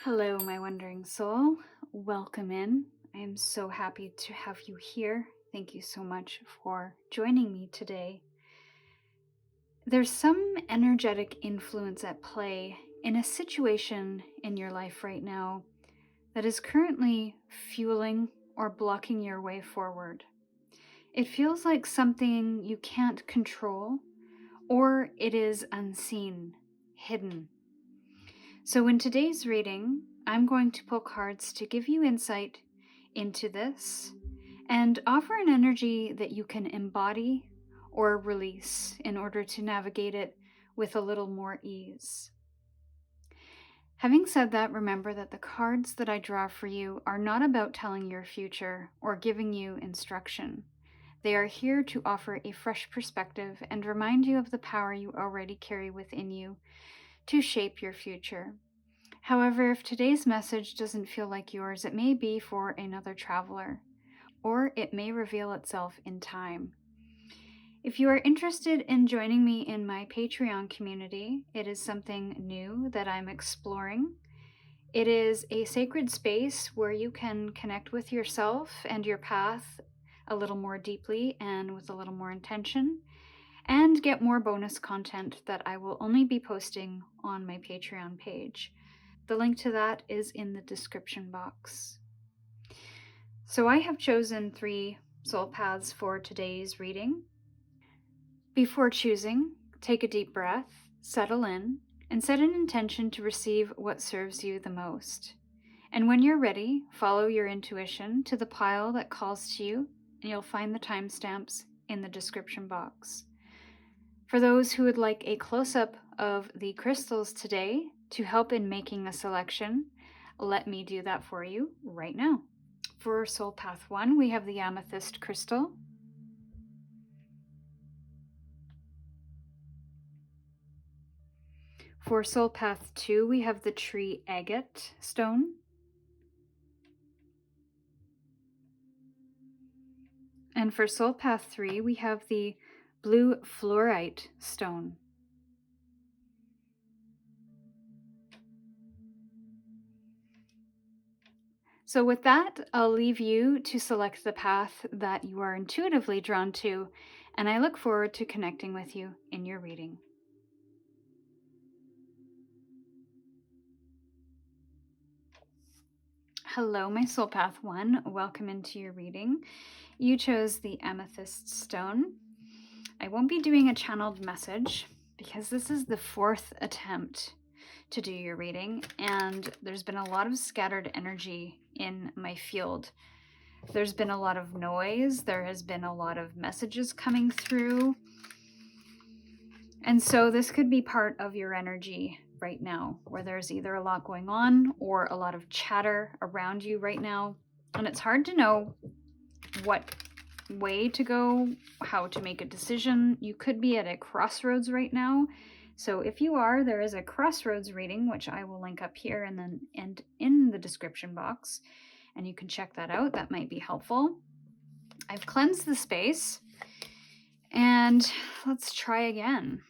Hello, my wandering soul. Welcome in. I am so happy to have you here. Thank you so much for joining me today. There's some energetic influence at play in a situation in your life right now that is currently fueling or blocking your way forward. It feels like something you can't control, or it is unseen, hidden. So in today's reading, I'm going to pull cards to give you insight into this and offer an energy that you can embody or release in order to navigate it with a little more ease. Having said that, remember that the cards that I draw for you are not about telling your future or giving you instruction. They are here to offer a fresh perspective and remind you of the power you already carry within you to shape your future. However, if today's message doesn't feel like yours, it may be for another traveler, or it may reveal itself in time. If you are interested in joining me in my Patreon community, it is something new that I'm exploring. It is a sacred space where you can connect with yourself and your path a little more deeply and with a little more intention, and get more bonus content that I will only be posting on my Patreon page. The link to that is in the description box. So I have chosen 3 soul paths for today's reading. Before choosing, take a deep breath, settle in, and set an intention to receive what serves you the most. And when you're ready, follow your intuition to the pile that calls to you, and you'll find the timestamps in the description box. For those who would like a close-up of the crystals today to help in making a selection, let me do that for you right now. For Soul Path 1, we have the amethyst crystal. For Soul Path 2, we have the tree agate stone. And for Soul Path 3, we have the blue fluorite stone. So with that, I'll leave you to select the path that you are intuitively drawn to, and I look forward to connecting with you in your reading. Hello, my Soul Path 1. Welcome into your reading. You chose the amethyst stone. I won't be doing a channeled message because this is the 4th attempt to do your reading, and there's been a lot of scattered energy in my field. There's been a lot of noise, there has been a lot of messages coming through, and so this could be part of your energy right now, where there's either a lot going on or a lot of chatter around you right now, and it's hard to know what way to go, how to make a decision. You could be at a crossroads right now. So if you are, there is a crossroads reading, which I will link up here and in the description box, and you can check that out. That might be helpful. I've cleansed the space, and let's try again.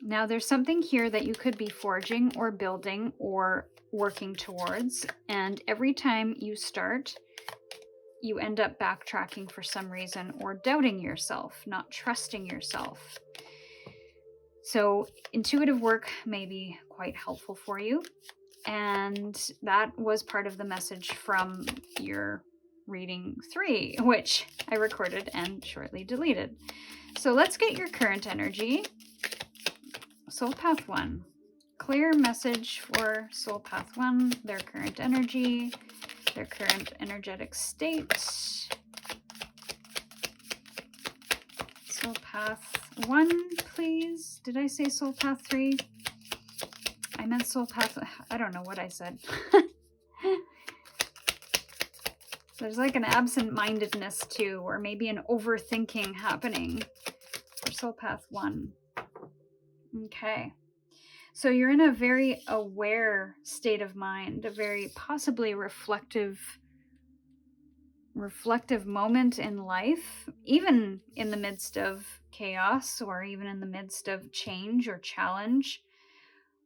Now there's something here that you could be forging or building or working towards, and every time you start, you end up backtracking for some reason or doubting yourself, not trusting yourself. So intuitive work may be quite helpful for you, and that was part of the message from your reading 3, which I recorded and shortly deleted. So let's get your current energy. Soul Path 1. Clear message for Soul Path 1, their current energy, their current energetic state. Soul Path 1, please. Did I say Soul Path 3? I meant Soul Path... I don't know what I said. There's like an absent-mindedness too, or maybe an overthinking happening for Soul Path 1. Okay. So you're in a very aware state of mind, a very possibly reflective moment in life, even in the midst of chaos or even in the midst of change or challenge.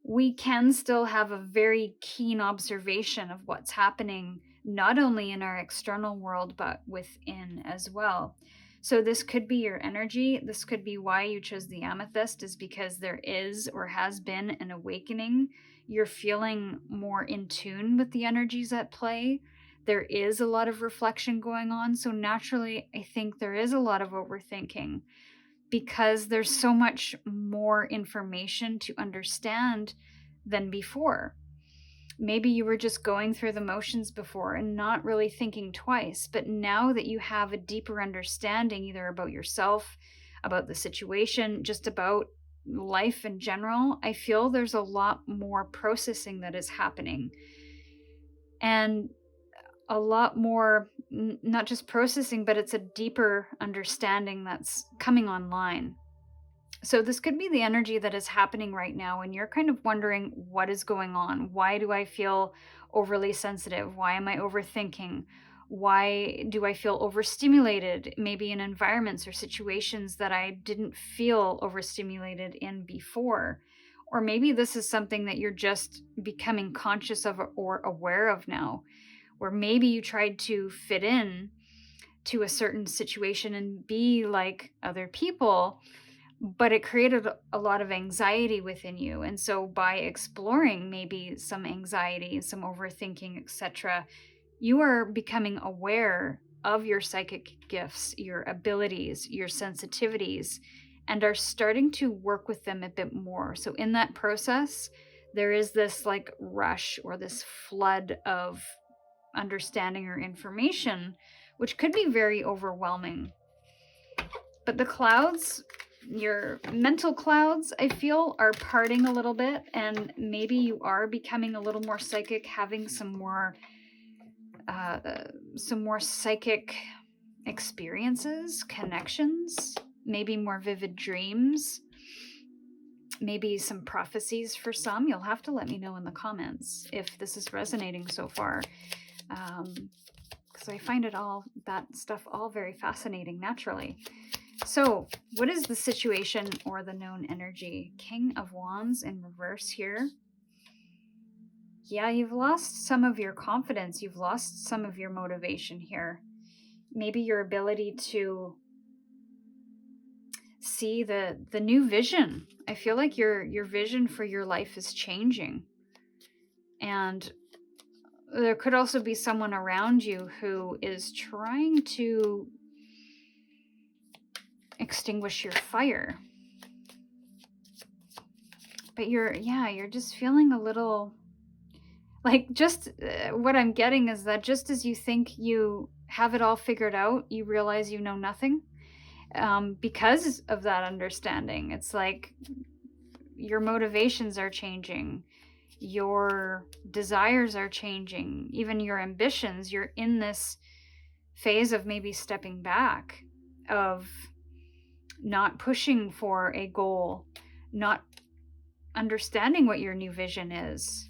we can still have a very keen observation of what's happening, not only in our external world, but within as well. So this could be your energy. This could be why you chose the amethyst, is because there is or has been an awakening. You're feeling more in tune with the energies at play. There is a lot of reflection going on. So naturally, I think there is a lot of overthinking, because there's so much more information to understand than before. Maybe you were just going through the motions before and not really thinking twice, but now that you have a deeper understanding, either about yourself, about the situation, just about life in general, I feel there's a lot more processing that is happening. And a lot more, not just processing, but it's a deeper understanding that's coming online. So this could be the energy that is happening right now, and you're kind of wondering what is going on. Why do I feel overly sensitive? Why am I overthinking? Why do I feel overstimulated, maybe in environments or situations that I didn't feel overstimulated in before? Or maybe this is something that you're just becoming conscious of or aware of now, where maybe you tried to fit in to a certain situation and be like other people, but it created a lot of anxiety within you. And so by exploring maybe some anxiety, some overthinking, etc., you are becoming aware of your psychic gifts, your abilities, your sensitivities, and are starting to work with them a bit more. So in that process, there is this like rush or this flood of understanding or information, which could be very overwhelming. But the clouds, your mental clouds, I feel, are parting a little bit, and maybe you are becoming a little more psychic, having some more psychic experiences, connections, maybe more vivid dreams, maybe some prophecies for some. You'll have to let me know in the comments if this is resonating so far, because I find that stuff all very fascinating naturally. So, what is the situation or the known energy? King of Wands in reverse here. Yeah, you've lost some of your confidence. You've lost some of your motivation here. Maybe your ability to see the new vision. I feel like your vision for your life is changing. And there could also be someone around you who is trying to extinguish your fire. But you're just feeling a little like, just what I'm getting is that just as you think you have it all figured out, you realize you know nothing, because of that understanding. It's like your motivations are changing, your desires are changing, even your ambitions. You're in this phase of maybe stepping back, of not pushing for a goal, not understanding what your new vision is.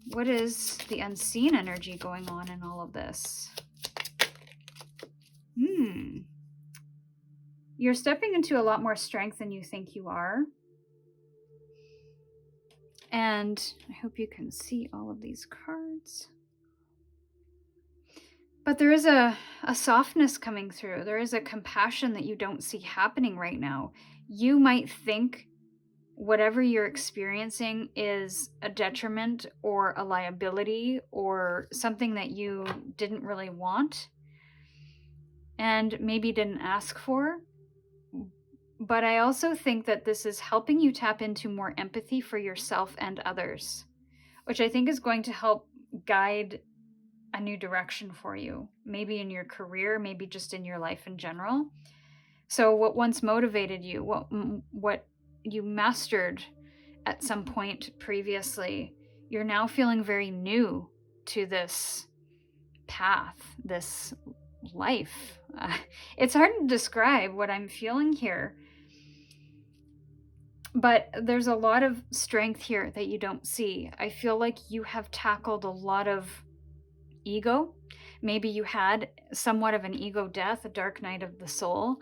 What is the unseen energy going on in all of this? You're stepping into a lot more strength than you think you are. And I hope you can see all of these cards. But there is a softness coming through. There is a compassion that you don't see happening right now. You might think whatever you're experiencing is a detriment or a liability or something that you didn't really want and maybe didn't ask for. But I also think that this is helping you tap into more empathy for yourself and others, which I think is going to help guide a new direction for you, maybe in your career, maybe just in your life in general. So what once motivated you, what you mastered at some point previously, you're now feeling very new to this path, this life. It's hard to describe what I'm feeling here, but there's a lot of strength here that you don't see. I feel like you have tackled a lot of ego. Maybe you had somewhat of an ego death, a dark night of the soul,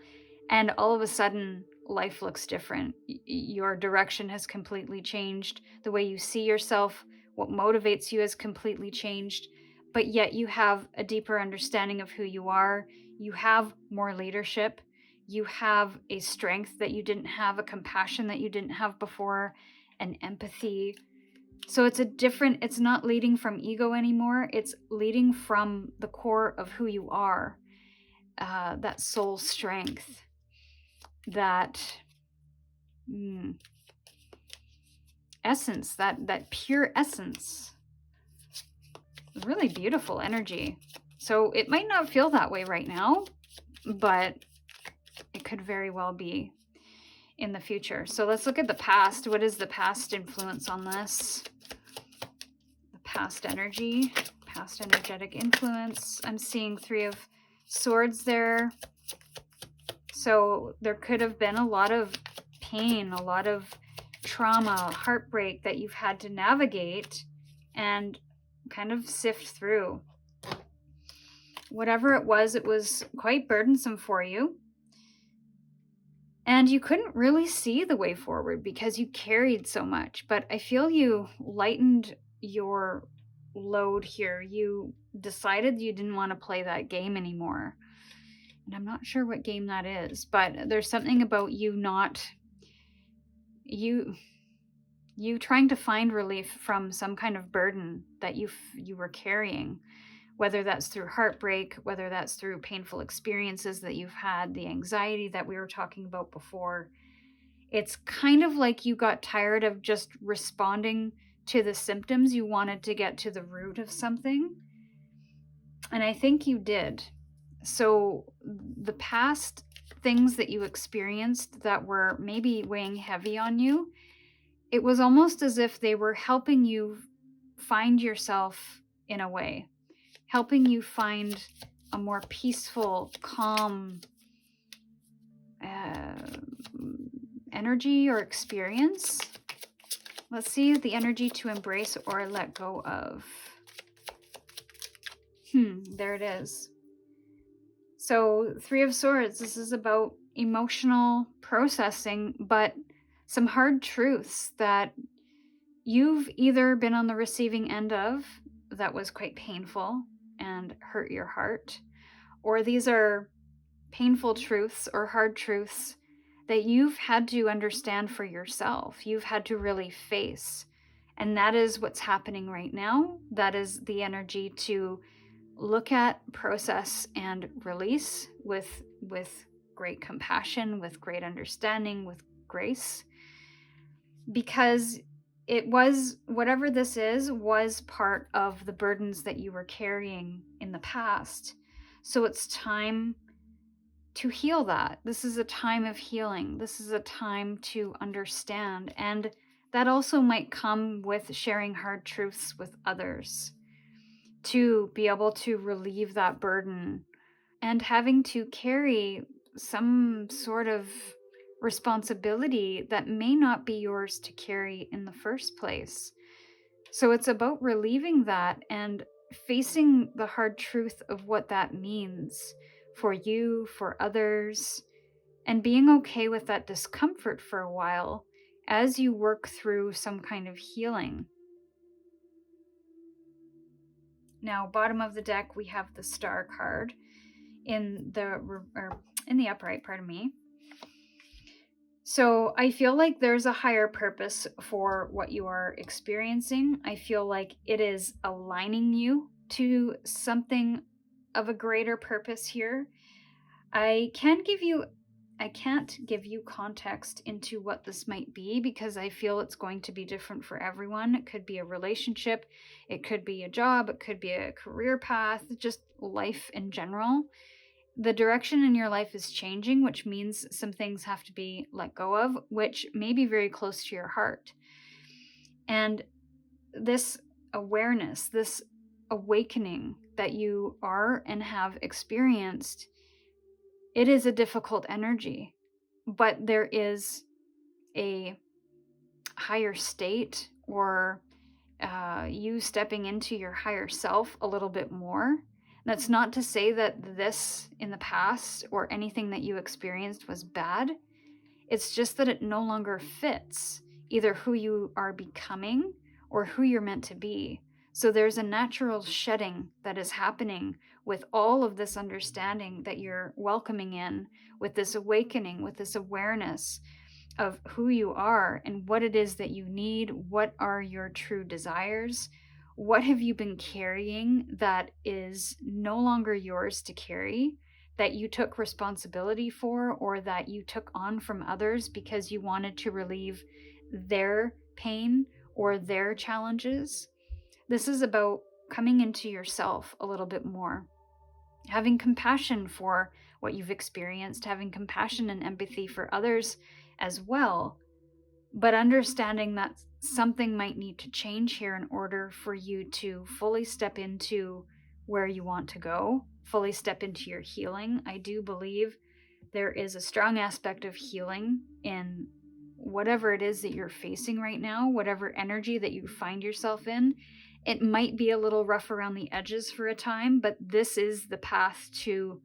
and all of a sudden life looks different. Your direction has completely changed. The way you see yourself, what motivates you has completely changed. But yet you have a deeper understanding of who you are. You have more leadership. You have a strength that you didn't have, a compassion that you didn't have before, an empathy. So it's not leading from ego anymore. It's leading from the core of who you are, that soul strength, that essence, that pure essence. Really beautiful energy. So it might not feel that way right now, but it could very well be in the future. So let's look at the past. What is the past influence on this? The past energy, past energetic influence. I'm seeing 3 of Swords there. So there could have been a lot of pain, a lot of trauma, heartbreak that you've had to navigate and kind of sift through. Whatever it was quite burdensome for you. And you couldn't really see the way forward because you carried so much. But I feel you lightened your load here. You decided you didn't want to play that game anymore. And I'm not sure what game that is, but there's something about you trying to find relief from some kind of burden that you were carrying, whether that's through heartbreak, whether that's through painful experiences that you've had, the anxiety that we were talking about before. It's kind of like you got tired of just responding to the symptoms. You wanted to get to the root of something. And I think you did. So the past things that you experienced that were maybe weighing heavy on you, it was almost as if they were helping you find yourself in a way, helping you find a more peaceful, calm energy or experience. Let's see the energy to embrace or let go of. There it is. So 3 of Swords, this is about emotional processing, but some hard truths that you've either been on the receiving end of that was quite painful and hurt your heart, or these are painful truths or hard truths that you've had to understand for yourself. You've had to really face. And that is what's happening right now. That is the energy to look at, process, and release with great compassion, with great understanding, with grace. Because it was, whatever this is, was part of the burdens that you were carrying in the past. So it's time to heal that. This is a time of healing. This is a time to understand. And that also might come with sharing hard truths with others, to be able to relieve that burden and having to carry some sort of responsibility that may not be yours to carry in the first place. So it's about relieving that and facing the hard truth of what that means for you, for others, and being okay with that discomfort for a while as you work through some kind of healing. Now, bottom of the deck, we have the Star card in the upright, pardon me. So I feel like there's a higher purpose for what you are experiencing. I feel like it is aligning you to something of a greater purpose here. I can't give you context into what this might be because I feel it's going to be different for everyone. It could be a relationship, it could be a job, it could be a career path, just life in general. The direction in your life is changing, which means some things have to be let go of, which may be very close to your heart. And this awareness, this awakening that you are and have experienced, it is a difficult energy, but there is a higher state or you stepping into your higher self a little bit more. That's not to say that this in the past or anything that you experienced was bad. It's just that it no longer fits either who you are becoming or who you're meant to be. So there's a natural shedding that is happening with all of this understanding that you're welcoming in, with this awakening, with this awareness of who you are and what it is that you need. What are your true desires? What have you been carrying that is no longer yours to carry, that you took responsibility for, or that you took on from others because you wanted to relieve their pain or their challenges? This is about coming into yourself a little bit more, having compassion for what you've experienced, having compassion and empathy for others as well, but understanding that something might need to change here in order for you to fully step into where you want to go, fully step into your healing. I do believe there is a strong aspect of healing in whatever it is that you're facing right now, whatever energy that you find yourself in. It might be a little rough around the edges for a time, but this is the path to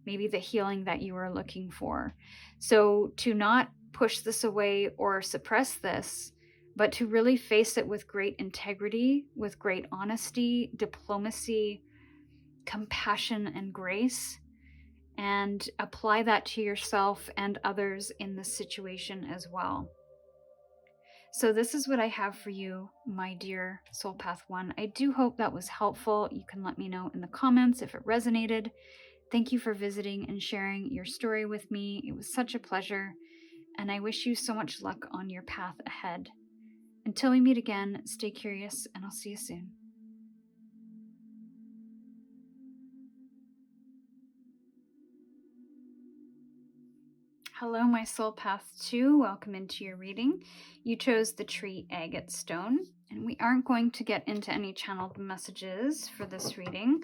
maybe the healing that you are looking for. So to not push this away or suppress this, but to really face it with great integrity, with great honesty, diplomacy, compassion, and grace, and apply that to yourself and others in this situation as well. So this is what I have for you, my dear Soul Path 1. I do hope that was helpful. You can let me know in the comments if it resonated. Thank you for visiting and sharing your story with me. It was such a pleasure, and I wish you so much luck on your path ahead. Until we meet again, stay curious, and I'll see you soon. Hello, my Soul Path 2. Welcome into your reading. You chose the tree agate stone, and we aren't going to get into any channeled messages for this reading.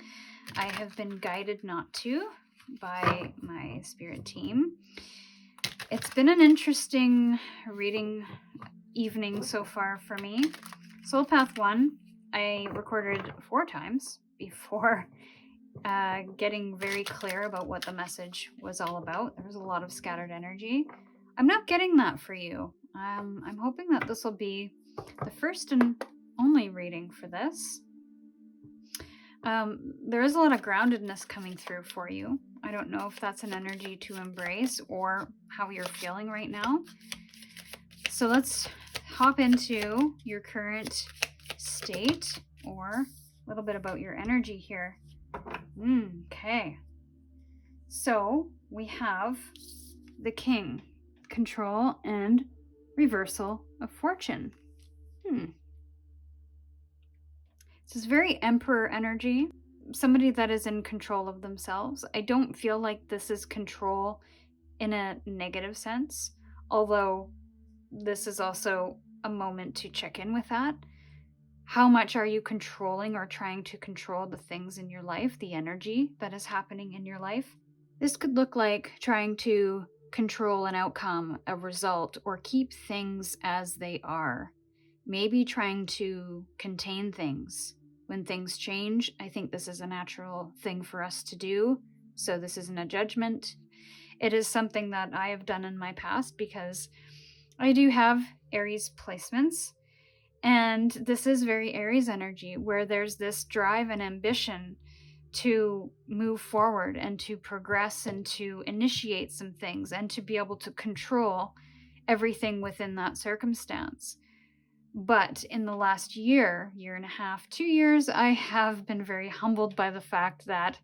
I have been guided not to by my spirit team. It's been an interesting reading evening so far for me. Soul Path 1, I recorded 4 times before getting very clear about what the message was all about. There was a lot of scattered energy. I'm not getting that for you. I'm hoping that this will be the first and only reading for this. There is a lot of groundedness coming through for you. I don't know if that's an energy to embrace or how you're feeling right now. So let's hop into your current state, or a little bit about your energy here. Okay. So we have the King, control and reversal of fortune. This is very Emperor energy, somebody that is in control of themselves. I don't feel like this is control in a negative sense, although this is also a moment to check in with that. How much are you controlling or trying to control the things in your life, the energy that is happening in your life? This could look like trying to control an outcome, a result, or keep things as they are. Maybe trying to contain things. When things change, I think this is a natural thing for us to do. So this isn't a judgment. It is something that I have done in my past because I do have Aries placements. And this is very Aries energy, where there's this drive and ambition to move forward and to progress and to initiate some things and to be able to control everything within that circumstance. But in the last year and a half, 2 years, I have been very humbled by the fact that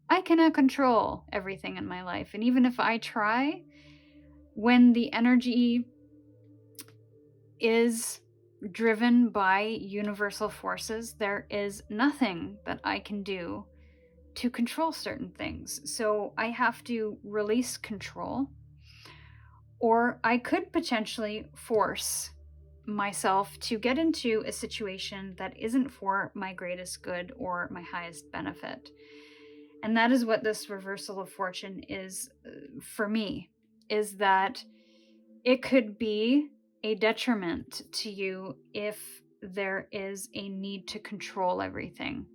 I cannot control everything in my life. And even if I try, when the energy is driven by universal forces, there is nothing that I can do to control certain things. So I have to release control, or I could potentially force myself to get into a situation that isn't for my greatest good or my highest benefit. And that is what this reversal of fortune is for me, is that it could be a detriment to you if there is a need to control everything.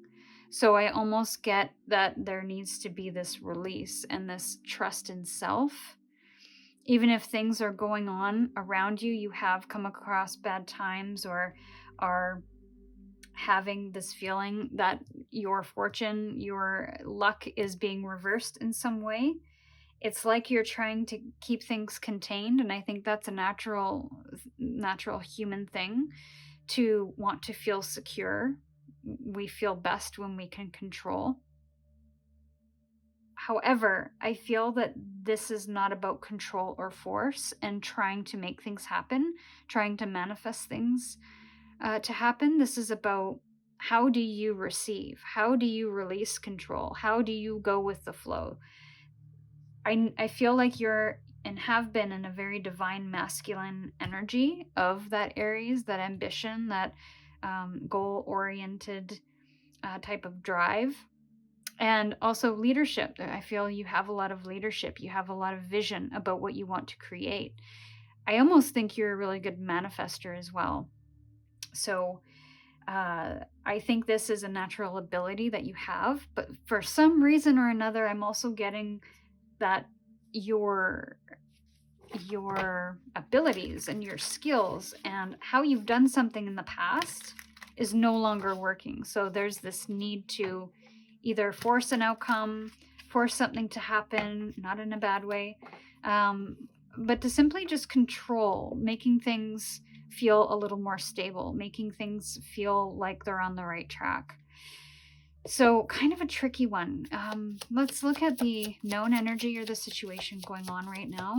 So I almost get that there needs to be this release and this trust in self Even if things are going on around you, you have come across bad times or are having this feeling that your fortune, your luck is being reversed in some way. It's like you're trying to keep things contained, and I think that's a natural human thing to want to feel secure. We feel best when we can control. However, I feel that this is not about control or force and trying to make things happen, trying to manifest things to happen. This is about, how do you receive? How do you release control? How do you go with the flow? I feel like you're and have been in a very divine masculine energy of that Aries, that ambition, that goal oriented type of drive. And also leadership. I feel you have a lot of leadership. You have a lot of vision about what you want to create. I almost think you're a really good manifester as well. So I think this is a natural ability that you have. But for some reason or another, I'm also getting that your abilities and your skills and how you've done something in the past is no longer working. So there's this need to either force an outcome, force something to happen, not in a bad way, but to simply just control, making things feel a little more stable, making things feel like they're on the right track. So kind of a tricky one. Let's look at the known energy or the situation going on right now.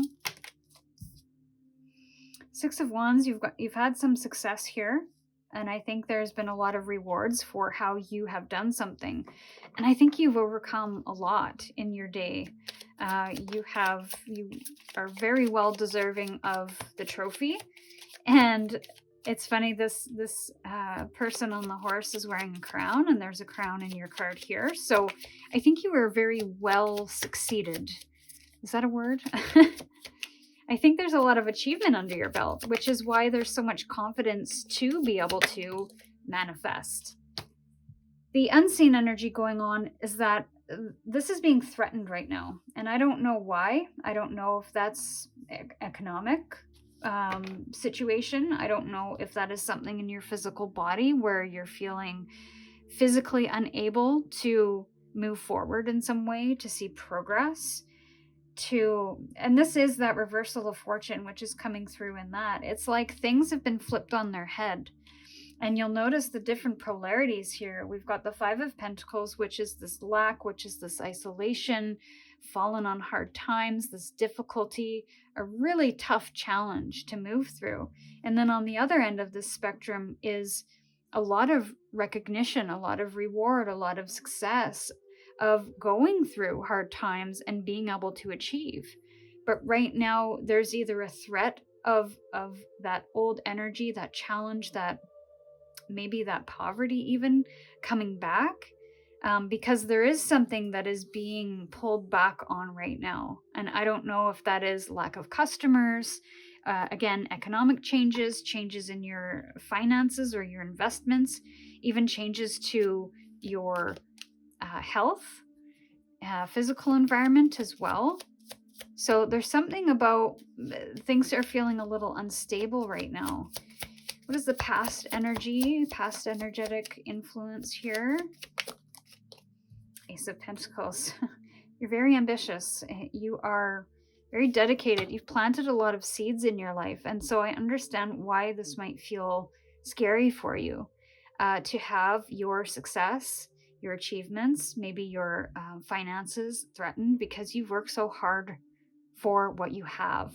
Six of Wands, you've had some success here, and I think there's been a lot of rewards for how you have done something, and I think you've overcome a lot in your day. You are very well deserving of the trophy, and it's funny, this person on the horse is wearing a crown, and there's a crown in your card here. So I think you were very well succeeded. Is that a word? I think there's a lot of achievement under your belt, which is why there's so much confidence to be able to manifest. The unseen energy going on is that this is being threatened right now, and I don't know why. I don't know if that's economic situation. I don't know if that is something in your physical body where you're feeling physically unable to move forward in some way, to see progress. And this is that reversal of fortune, which is coming through in that. It's like things have been flipped on their head. And you'll notice the different polarities here. We've got the Five of Pentacles, which is this lack, which is this isolation, fallen on hard times, this difficulty, a really tough challenge to move through. And then on the other end of this spectrum is a lot of recognition, a lot of reward, a lot of success of going through hard times and being able to achieve. But right now, there's either a threat of that old energy, that challenge, that maybe that poverty even coming back, because there is something that is being pulled back on right now. And I don't know if that is lack of customers, again, economic changes in your finances or your investments, even changes to your health, physical environment as well. So there's something about things are feeling a little unstable right now. What is the past energy, past energetic influence here? Ace of Pentacles. You're very ambitious. You are very dedicated. You've planted a lot of seeds in your life. And so I understand why this might feel scary for you, to have your success, your achievements, maybe your finances threatened because you've worked so hard for what you have.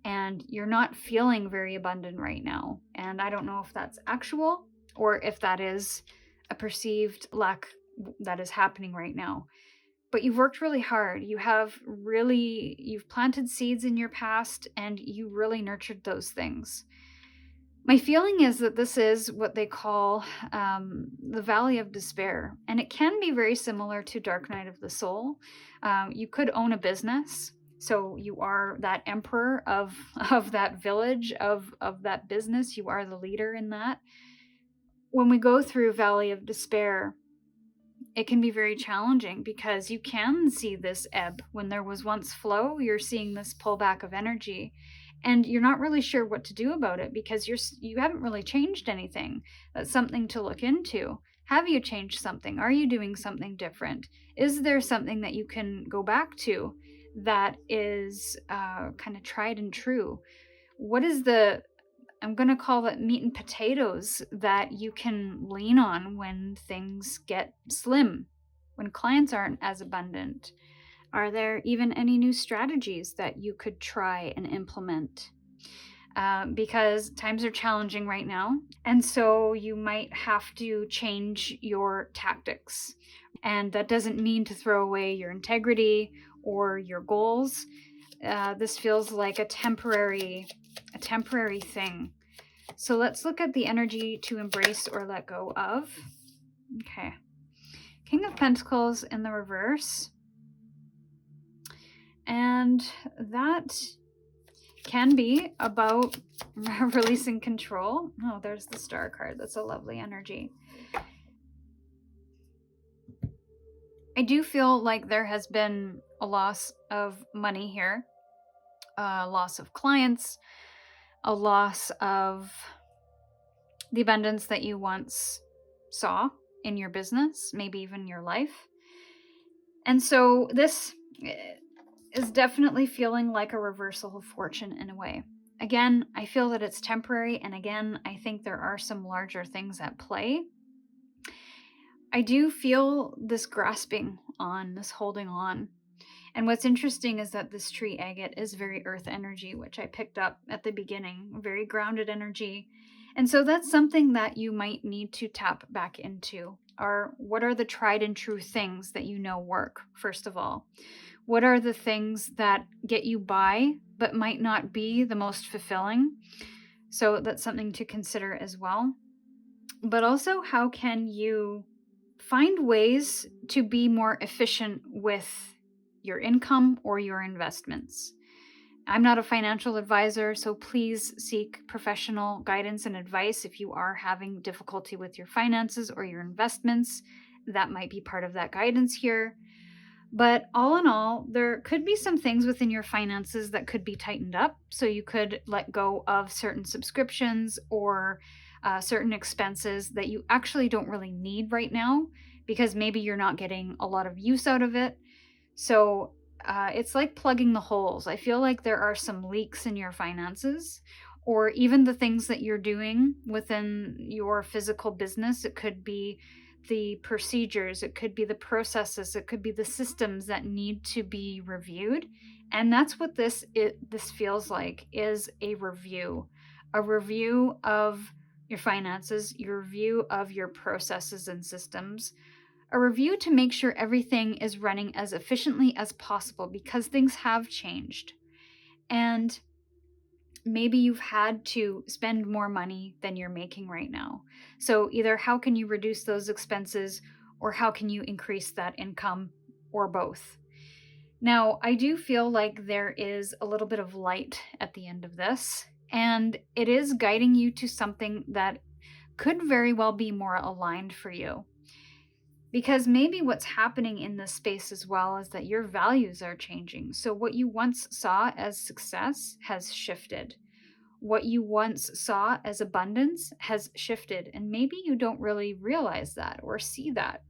And you're not feeling very abundant right now. And I don't know if that's actual or if that is a perceived lack that is happening right now. But you've worked really hard. You've planted seeds in your past and you really nurtured those things. My feeling is that this is what they call the Valley of Despair. And it can be very similar to Dark Night of the Soul. You could own a business. So you are that emperor of that village, of that business. You are the leader in that. When we go through Valley of Despair, it can be very challenging because you can see this ebb. When there was once flow, you're seeing this pullback of energy, and you're not really sure what to do about it because you haven't really changed anything. That's something to look into. Have you changed something? Are you doing something different? Is there something that you can go back to that is kind of tried and true? What is the, I'm going to call it meat and potatoes, that you can lean on when things get slim, when clients aren't as abundant? Are there even any new strategies that you could try and implement? Because times are challenging right now, and so you might have to change your tactics. And that doesn't mean to throw away your integrity or your goals. This feels like a temporary thing. So let's look at the energy to embrace or let go of. Okay. King of Pentacles in the reverse. And that can be about releasing control. Oh, there's the Star card. That's a lovely energy. I do feel like there has been a loss of money here, a loss of clients, a loss of the abundance that you once saw in your business, maybe even your life. And so this is definitely feeling like a reversal of fortune in a way. Again, I feel that it's temporary, and again, I think there are some larger things at play. I do feel this grasping on, this holding on. And what's interesting is that this tree agate is very earth energy, which I picked up at the beginning, very grounded energy. And so that's something that you might need to tap back into. What are the tried and true things that you know work, first of all? What are the things that get you by but might not be the most fulfilling? So that's something to consider as well. But also, how can you find ways to be more efficient with your income or your investments? I'm not a financial advisor, so please seek professional guidance and advice if you are having difficulty with your finances or your investments. That might be part of that guidance here. But all in all, there could be some things within your finances that could be tightened up. So you could let go of certain subscriptions or certain expenses that you actually don't really need right now, because maybe you're not getting a lot of use out of it. So it's like plugging the holes. I feel like there are some leaks in your finances, or even the things that you're doing within your physical business. It could be the procedures, it could be the processes, it could be the systems that need to be reviewed. And that's what this feels like, is a review of your finances, your review of your processes and systems, a review to make sure everything is running as efficiently as possible, because things have changed. And maybe you've had to spend more money than you're making right now. So either how can you reduce those expenses, or how can you increase that income, or both? Now, I do feel like there is a little bit of light at the end of this, and it is guiding you to something that could very well be more aligned for you. Because maybe what's happening in this space as well is that your values are changing. So what you once saw as success has shifted. What you once saw as abundance has shifted, and maybe you don't really realize that or see that.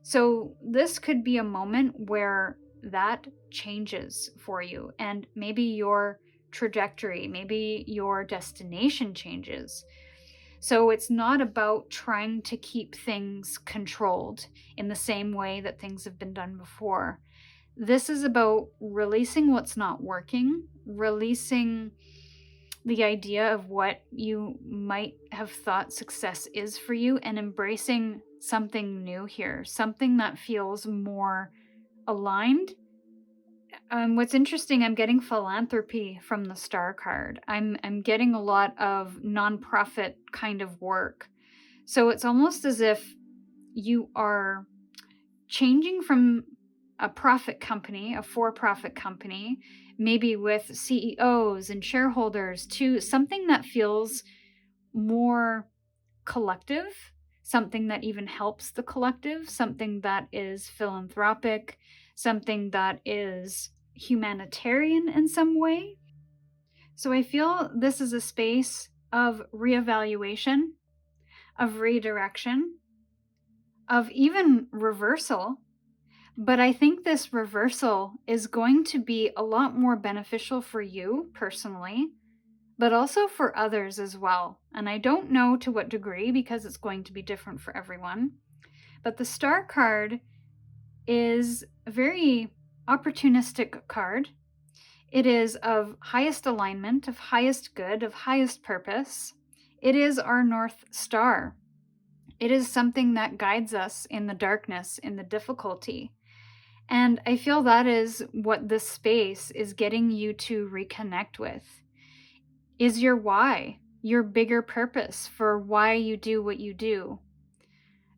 So this could be a moment where that changes for you, and maybe your trajectory, maybe your destination changes. So it's not about trying to keep things controlled in the same way that things have been done before. This is about releasing what's not working, releasing the idea of what you might have thought success is for you, and embracing something new here, something that feels more aligned. What's interesting, I'm getting philanthropy from the Star card. I'm getting a lot of nonprofit kind of work. So it's almost as if you are changing from a profit company, a for-profit company, maybe with CEOs and shareholders, to something that feels more collective, something that even helps the collective, something that is philanthropic, something that is humanitarian in some way. So I feel this is a space of reevaluation, of redirection, of even reversal. But I think this reversal is going to be a lot more beneficial for you personally, but also for others as well. And I don't know to what degree, because it's going to be different for everyone. But the Star card is a very opportunistic card. It is of highest alignment, of highest good, of highest purpose. It is our North Star. It is something that guides us in the darkness, in the difficulty. And I feel that is what this space is getting you to reconnect with. Is your why, your bigger purpose for why you do what you do.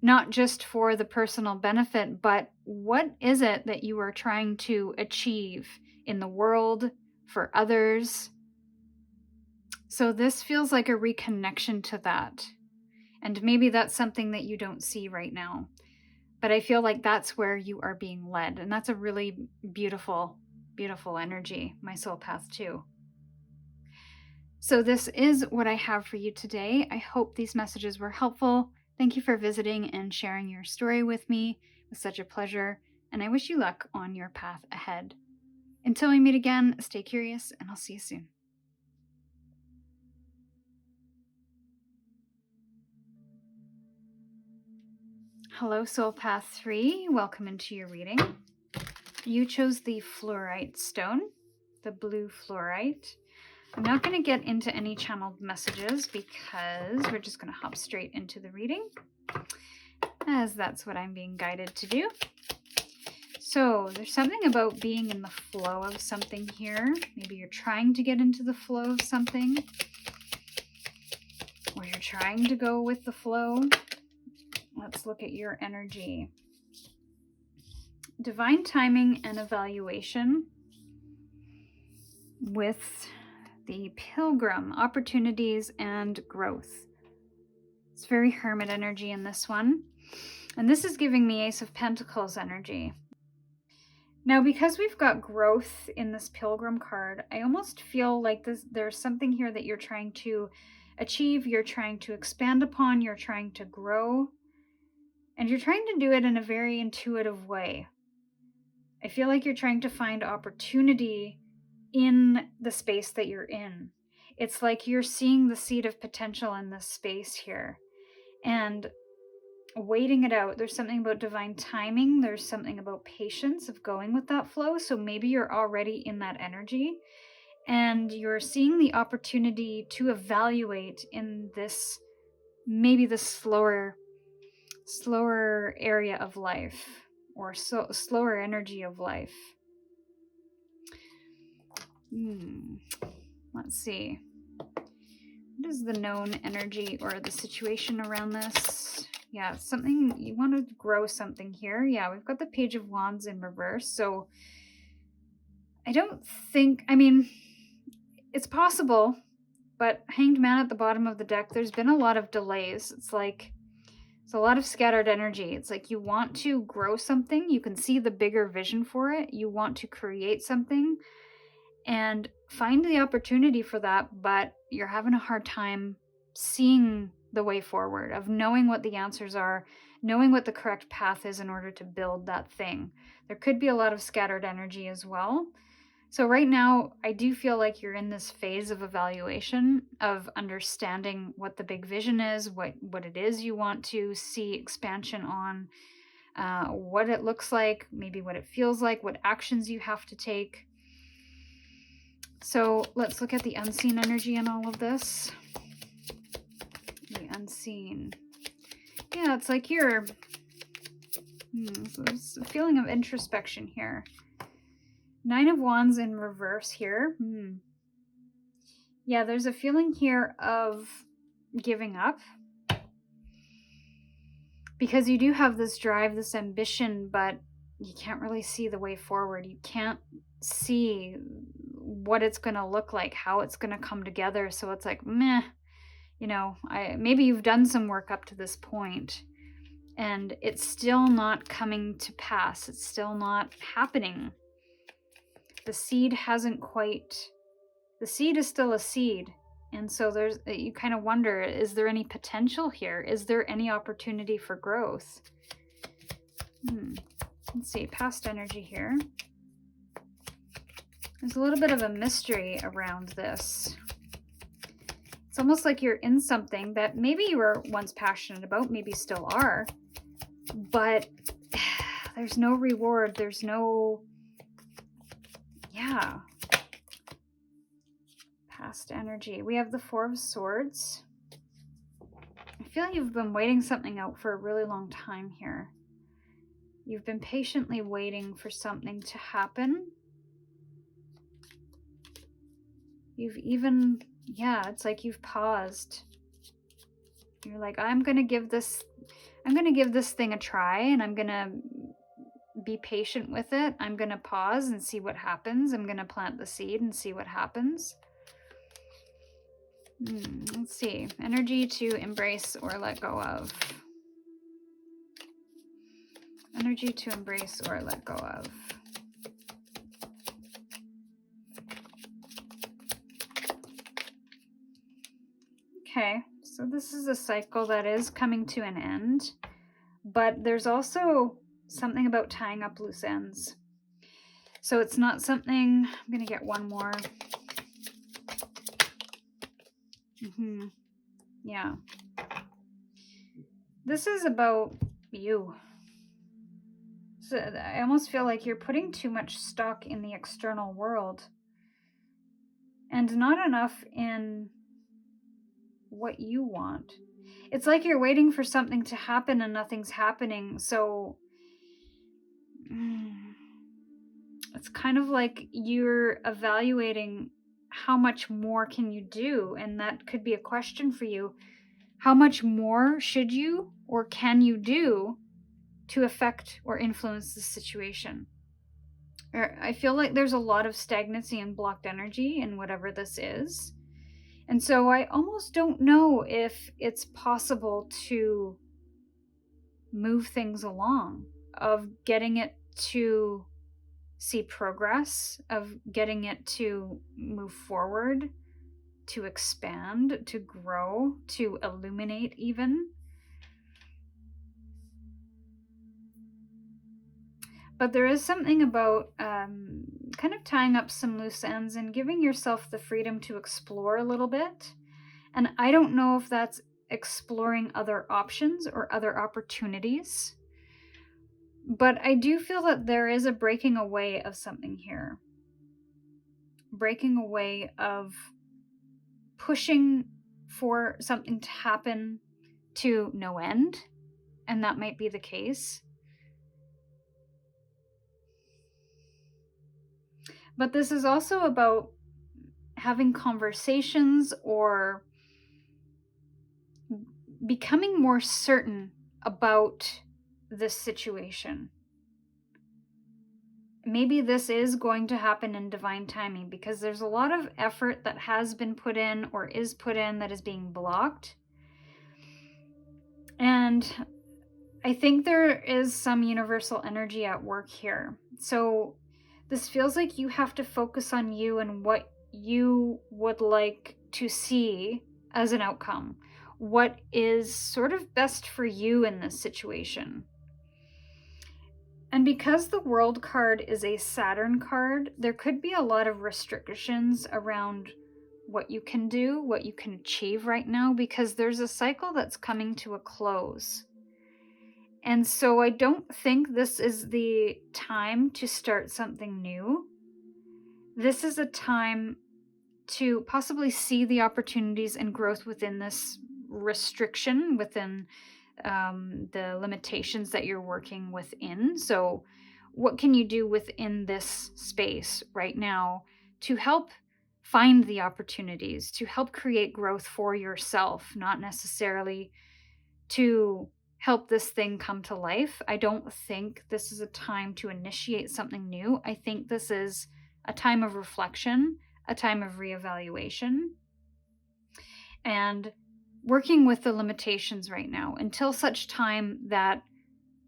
Not just for the personal benefit, but what is it that you are trying to achieve in the world, for others? So this feels like a reconnection to that. And maybe that's something that you don't see right now. But I feel like that's where you are being led. And that's a really beautiful, beautiful energy, my soul path too. So this is what I have for you today. I hope these messages were helpful. Thank you for visiting and sharing your story with me. It was such a pleasure. And I wish you luck on your path ahead. Until we meet again, stay curious, and I'll see you soon. Hello, Soul Path 3. Welcome into your reading. You chose the fluorite stone, the blue fluorite. I'm not going to get into any channeled messages because we're just going to hop straight into the reading, as that's what I'm being guided to do. So there's something about being in the flow of something here. Maybe you're trying to get into the flow of something, or you're trying to go with the flow. Let's look at your energy. Divine timing and evaluation with the Pilgrim, opportunities and growth. It's very Hermit energy in this one. And this is giving me Ace of Pentacles energy. Now, because we've got growth in this Pilgrim card, I almost feel like there's something here that you're trying to achieve, you're trying to expand upon, you're trying to grow, and you're trying to do it in a very intuitive way. I feel like you're trying to find opportunity in the space that you're in. It's like you're seeing the seed of potential in this space here and waiting it out. There's something about divine timing. There's something about patience of going with that flow. So maybe you're already in that energy and you're seeing the opportunity to evaluate in this, maybe the slower area of life, or slower energy of life. Let's see. What is the known energy or the situation around this? Yeah, something, you want to grow something here. Yeah, we've got the Page of Wands in reverse. So I don't think, I mean, it's possible, but Hanged Man at the bottom of the deck, there's been a lot of delays. It's like, it's a lot of scattered energy. It's like you want to grow something. You can see the bigger vision for it. You want to create something and find the opportunity for that, but you're having a hard time seeing the way forward, of knowing what the answers are, knowing what the correct path is in order to build that thing. There could be a lot of scattered energy as well. So right now, I do feel like you're in this phase of evaluation, of understanding what the big vision is, what it is you want to see expansion on, what it looks like, maybe what it feels like, what actions you have to take. So let's look at the unseen energy in all of this. The unseen. Yeah, it's like you're... there's a feeling of introspection here. Nine of Wands in reverse here. Yeah, there's a feeling here of giving up. Because you do have this drive, this ambition, but you can't really see the way forward. You can't see what it's going to look like, how it's going to come together. So it's like, meh. maybe you've done some work up to this point and it's still not coming to pass. It's still not happening. The seed is still a seed. And so you kind of wonder, is there any potential here? Is there any opportunity for growth? Let's see, past energy here. There's a little bit of a mystery around this. It's almost like you're in something that maybe you were once passionate about, maybe still are, but there's no reward. There's no, past energy. We have the Four of Swords. I feel you've been waiting something out for a really long time here. You've been patiently waiting for something to happen. You've even, it's like you've paused. You're like, I'm going to give this thing a try, and I'm going to be patient with it. I'm going to pause and see what happens. I'm going to plant the seed and see what happens. Let's see. Energy to embrace or let go of. Energy to embrace or let go of. Okay, so this is a cycle that is coming to an end, but there's also something about tying up loose ends. So it's not something, I'm going to get one more. Yeah. This is about you. So I almost feel like you're putting too much stock in the external world and not enough in what you want. It's like you're waiting for something to happen and nothing's happening. So it's kind of like you're evaluating how much more can you do, and that could be a question for you. How much more should you or can you do to affect or influence the situation? I feel like there's a lot of stagnancy and blocked energy in whatever this is. And so I almost don't know if it's possible to move things along, of getting it to see progress, of getting it to move forward, to expand, to grow, to illuminate even. But there is something about kind of tying up some loose ends and giving yourself the freedom to explore a little bit. And I don't know if that's exploring other options or other opportunities. But I do feel that there is a breaking away of something here. Breaking away of pushing for something to happen to no end. And that might be the case. But this is also about having conversations or becoming more certain about this situation. Maybe this is going to happen in divine timing, because there's a lot of effort that has been put in or is put in that is being blocked. And I think there is some universal energy at work here. So this feels like you have to focus on you and what you would like to see as an outcome. What is sort of best for you in this situation. And because the World card is a Saturn card, there could be a lot of restrictions around what you can do, what you can achieve right now, because there's a cycle that's coming to a close. And so I don't think this is the time to start something new. This is a time to possibly see the opportunities and growth within this restriction, within the limitations that you're working within. So what can you do within this space right now to help find the opportunities, to help create growth for yourself, not necessarily to help this thing come to life? I don't think this is a time to initiate something new. I think this is a time of reflection, a time of reevaluation. And working with the limitations right now until such time that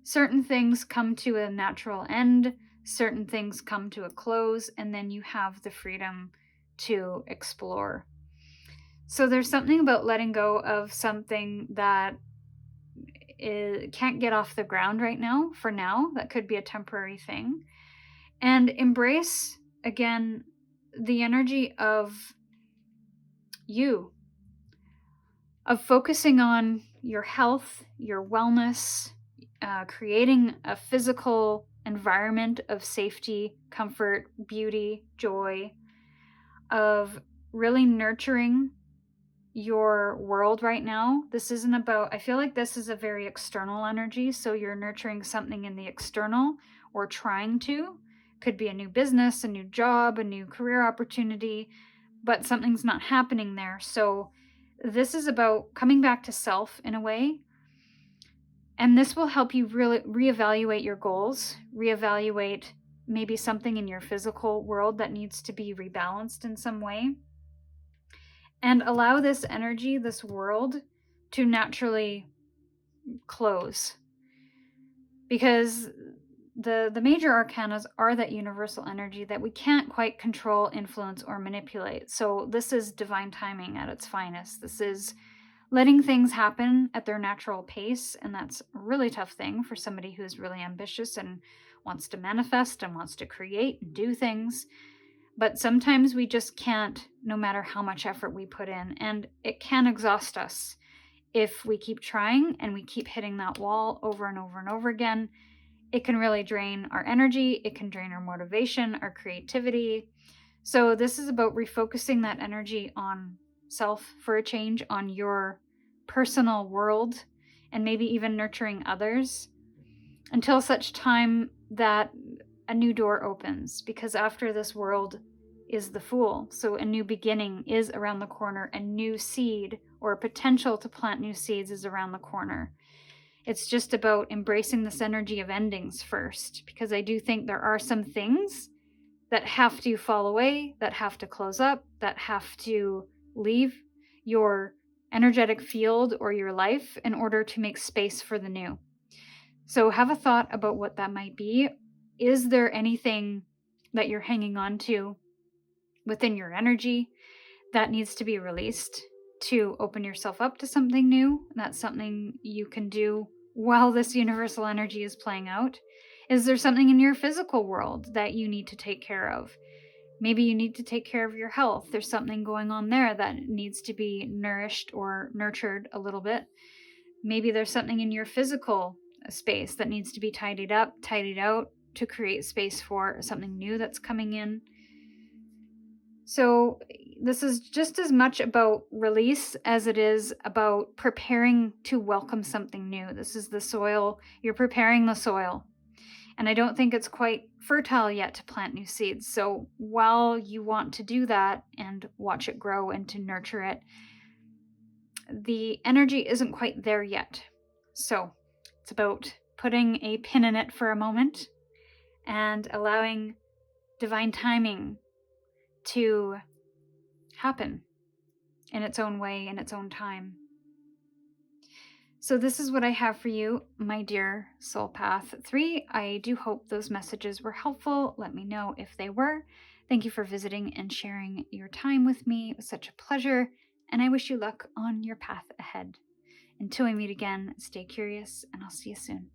certain things come to a natural end, certain things come to a close, and then you have the freedom to explore. So there's something about letting go of something that can't get off the ground right now, for now. That could be a temporary thing. And embrace, again, the energy of you, of focusing on your health, your wellness, creating a physical environment of safety, comfort, beauty, joy, of really nurturing your world right now. This isn't about, I feel like this is a very external energy. So you're nurturing something in the external, or trying to. Could be a new business, a new job, a new career opportunity, but something's not happening there. So this is about coming back to self in a way. And this will help you really reevaluate your goals, reevaluate maybe something in your physical world that needs to be rebalanced in some way. And allow this energy, this world, to naturally close. Because the major arcanas are that universal energy that we can't quite control, influence, or manipulate. So this is divine timing at its finest. This is letting things happen at their natural pace, and that's a really tough thing for somebody who's really ambitious and wants to manifest and wants to create and do things. But sometimes we just can't, no matter how much effort we put in, and it can exhaust us if we keep trying and we keep hitting that wall over and over and over again. It can really drain our energy, it can drain our motivation, our creativity. So this is about refocusing that energy on self for a change, on your personal world, and maybe even nurturing others until such time that a new door opens. Because after this world is the Fool. So a new beginning is around the corner. A new seed, or a potential to plant new seeds, is around the corner. It's just about embracing this energy of endings first, because I do think there are some things that have to fall away, that have to close up, that have to leave your energetic field or your life in order to make space for the new. So have a thought about what that might be. Is there anything that you're hanging on to within your energy that needs to be released to open yourself up to something new? That's something you can do while this universal energy is playing out. Is there something in your physical world that you need to take care of? Maybe you need to take care of your health. There's something going on there that needs to be nourished or nurtured a little bit. Maybe there's something in your physical space that needs to be tidied up, tidied out to create space for something new that's coming in. So this is just as much about release as it is about preparing to welcome something new. This is the soil. You're preparing the soil. And I don't think it's quite fertile yet to plant new seeds. So while you want to do that and watch it grow and to nurture it, the energy isn't quite there yet. So it's about putting a pin in it for a moment and allowing divine timing to happen in its own way, in its own time. So this is what I have for you, my dear Soul Path 3. I do hope those messages were helpful. Let me know if they were. Thank you for visiting and sharing your time with me. It was such a pleasure, and I wish you luck on your path ahead. Until we meet again, stay curious, and I'll see you soon.